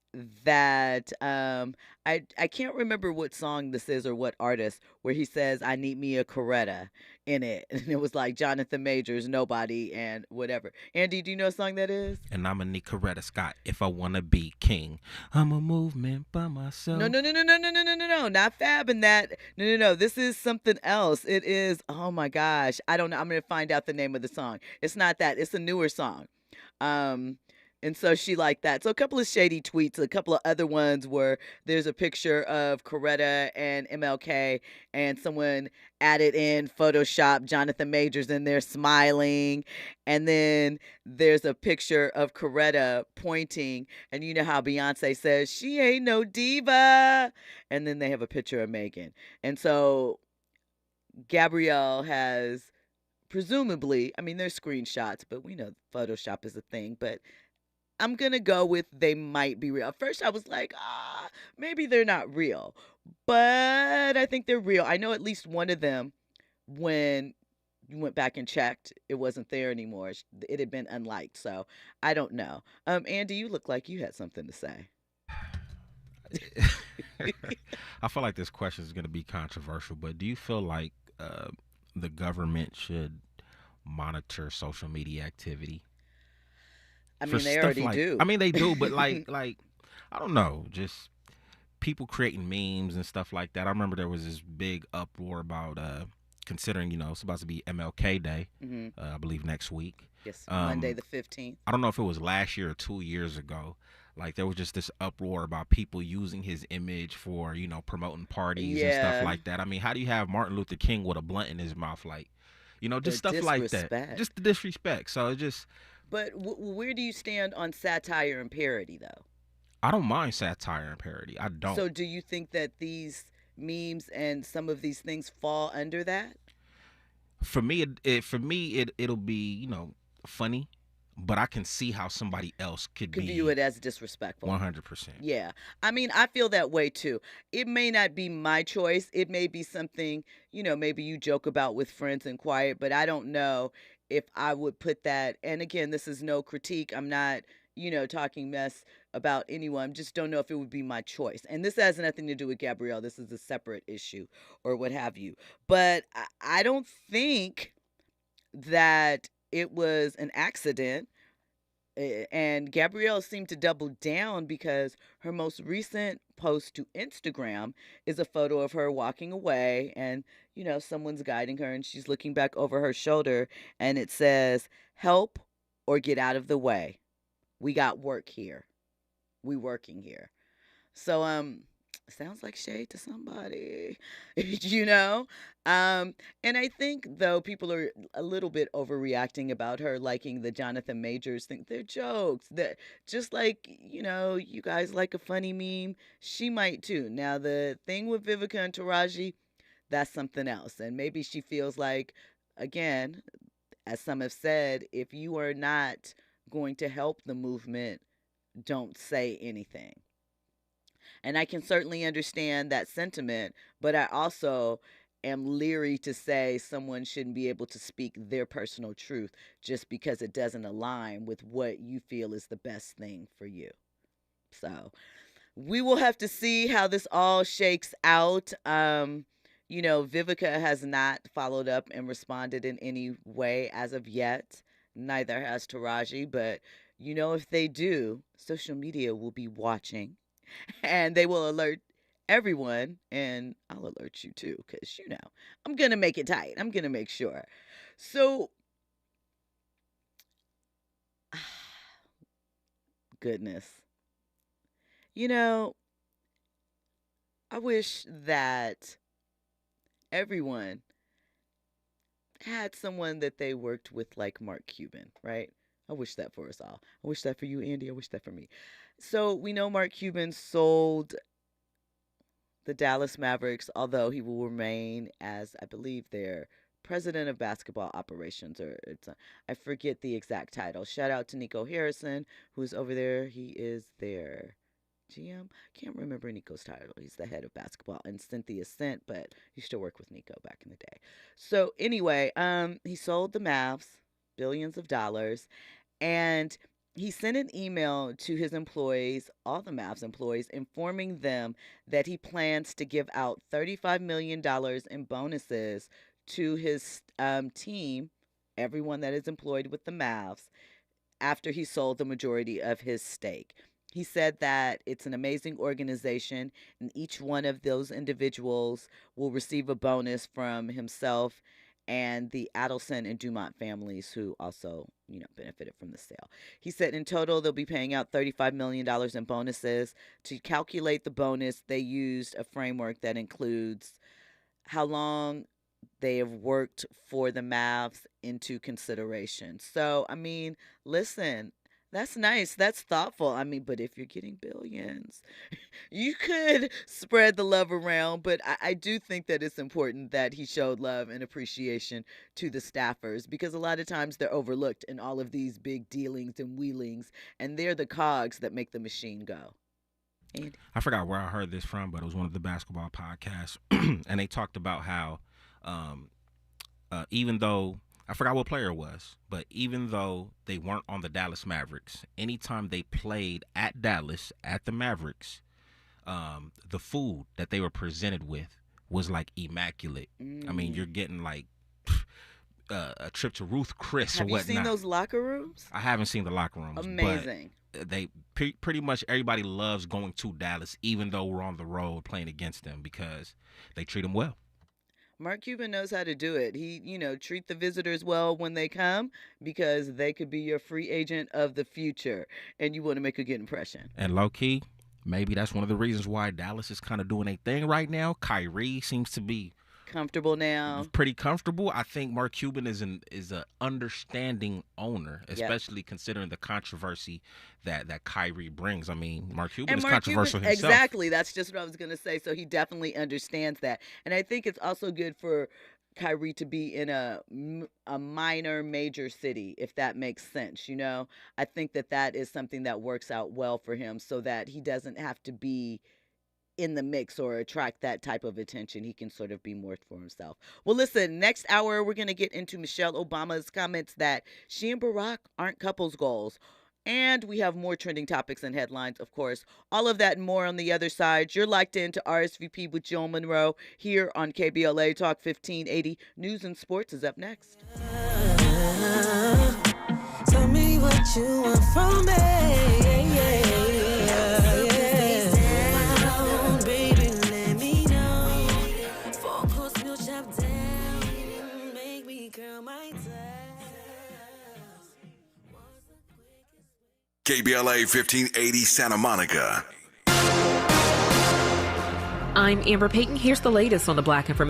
[SPEAKER 3] that I can't remember what song this is or what artist, where he says, I need me a Coretta in it. And it was like Jonathan Majors, Nobody, and whatever. Andy, do you know what song that is?
[SPEAKER 17] And I'm a Nick Coretta Scott if I want to be king. I'm a movement by myself.
[SPEAKER 3] No, not Fab and that. No. This is something else. It is, oh my gosh. I don't know. I'm going to find out the name of the song. It's not that. It's a newer song. And so she liked that. So a couple of shady tweets, a couple of other ones where there's a picture of Coretta and MLK, and someone added in Photoshop Jonathan Majors in there smiling. And then there's a picture of Coretta pointing, and you know how Beyonce says, she ain't no diva. And then they have a picture of Megan. And so Gabrielle has presumably, I mean, there's screenshots, but we know Photoshop is a thing, but I'm going to go with they might be real. At first, I was like, maybe they're not real. But I think they're real. I know at least one of them, when you went back and checked, it wasn't there anymore. It had been unliked. So I don't know. Andy, you look like you had something to say.
[SPEAKER 17] I feel like this question is going to be controversial, but do you feel like the government should monitor social media activity?
[SPEAKER 3] I mean, they already do.
[SPEAKER 17] I mean, they do, but like I don't know, just people creating memes and stuff like that. I remember there was this big uproar about considering, you know, it's about to be MLK Day, I believe next week.
[SPEAKER 3] Yes, Monday the 15th.
[SPEAKER 17] I don't know if it was last year or 2 years ago. Like, there was just this uproar about people using his image for, you know, promoting parties and stuff like that. I mean, how do you have Martin Luther King with a blunt in his mouth? Like, you know, just stuff like that. Just the disrespect. So it just...
[SPEAKER 3] But where do you stand on satire and parody, though?
[SPEAKER 17] I don't mind satire and parody. I don't.
[SPEAKER 3] So do you think that these memes and some of these things fall under that?
[SPEAKER 17] For me, it'll be, you know, funny, but I can see how somebody else could
[SPEAKER 3] view it as disrespectful.
[SPEAKER 17] 100%.
[SPEAKER 3] Yeah. I mean, I feel that way too. It may not be my choice. It may be something, you know, maybe you joke about with friends in quiet, but I don't know if I would put that. And again, this is no critique. I'm not, you know, talking mess about anyone. Just don't know if it would be my choice. And this has nothing to do with Gabrielle. This is a separate issue or what have you. But I don't think that it was an accident. And Gabrielle seemed to double down because her most recent post to Instagram is a photo of her walking away, and, you know, someone's guiding her and she's looking back over her shoulder, and it says, help or get out of the way. We got work here. We working here. So, sounds like shade to somebody, you know? And I think, though, people are a little bit overreacting about her liking the Jonathan Majors thing. They're jokes. That just like, you know, you guys like a funny meme, she might too. Now, the thing with Vivica and Taraji, that's something else. And maybe she feels like, again, as some have said, if you are not going to help the movement, don't say anything. And I can certainly understand that sentiment, but I also am leery to say someone shouldn't be able to speak their personal truth just because it doesn't align with what you feel is the best thing for you. So we will have to see how this all shakes out. Vivica has not followed up and responded in any way as of yet. Neither has Taraji, but if they do, social media will be watching and they will alert everyone, and I'll alert you too, because I'm gonna make it tight. I'm gonna make sure. So goodness, I wish that everyone had someone that they worked with like Mark Cuban, right? I wish that for us all. I wish that for you, Andy. I wish that for me. So we know Mark Cuban sold the Dallas Mavericks, although he will remain as, I believe, their president of basketball operations, or I forget the exact title. Shout out to Nico Harrison, who's over there. He is their GM. Can't remember Nico's title. He's the head of basketball, and Cynthia Sent, but he used to work with Nico back in the day. So anyway, he sold the Mavs billions of dollars, and he sent an email to his employees, all the Mavs employees, informing them that he plans to give out $35 million in bonuses to his team, everyone that is employed with the Mavs, after he sold the majority of his stake. He said that it's an amazing organization, and each one of those individuals will receive a bonus from himself and the Adelson and Dumont families, who also, benefited from the sale. He said in total, they'll be paying out $35 million in bonuses. To calculate the bonus, they used a framework that includes how long they have worked for the Mavs into consideration. So, listen, that's nice. That's thoughtful. But if you're getting billions, you could spread the love around. But I do think that it's important that he showed love and appreciation to the staffers, because a lot of times they're overlooked in all of these big dealings and wheelings, and they're the cogs that make the machine go. Andy?
[SPEAKER 17] I forgot where I heard this from, but it was one of the basketball podcasts, and they talked about how even though, I forgot what player it was, but even though they weren't on the Dallas Mavericks, anytime they played at Dallas, at the Mavericks, the food that they were presented with was like immaculate. You're getting like a trip to Ruth Chris or whatnot.
[SPEAKER 3] Have you seen those locker rooms?
[SPEAKER 17] I haven't seen the locker rooms.
[SPEAKER 3] Amazing.
[SPEAKER 17] But they pretty much everybody loves going to Dallas, even though we're on the road playing against them, because they treat them well.
[SPEAKER 3] Mark Cuban knows how to do it. He, treat the visitors well when they come, because they could be your free agent of the future, and you want to make a good impression.
[SPEAKER 17] And low-key, maybe that's one of the reasons why Dallas is kind of doing a thing right now. Kyrie seems to be
[SPEAKER 3] comfortable now.
[SPEAKER 17] Pretty comfortable. I think Mark Cuban is an understanding owner, especially considering the controversy that Kyrie brings. Mark Cuban is controversial himself.
[SPEAKER 3] Exactly. That's just what I was going to say. So he definitely understands that. And I think it's also good for Kyrie to be in a minor major city, if that makes sense. I think that is something that works out well for him, so that he doesn't have to be in the mix or attract that type of attention. He can sort of be more for himself. Well, listen, next hour, we're going to get into Michelle Obama's comments that she and Barack aren't couples goals. And we have more trending topics and headlines, of course. All of that and more on the other side. You're locked into RSVP with Jill Munroe here on KBLA Talk 1580. News and sports is up next.
[SPEAKER 21] Tell me what you want from me.
[SPEAKER 1] KBLA 1580 Santa Monica.
[SPEAKER 8] I'm Amber Payton. Here's the latest on the Black Information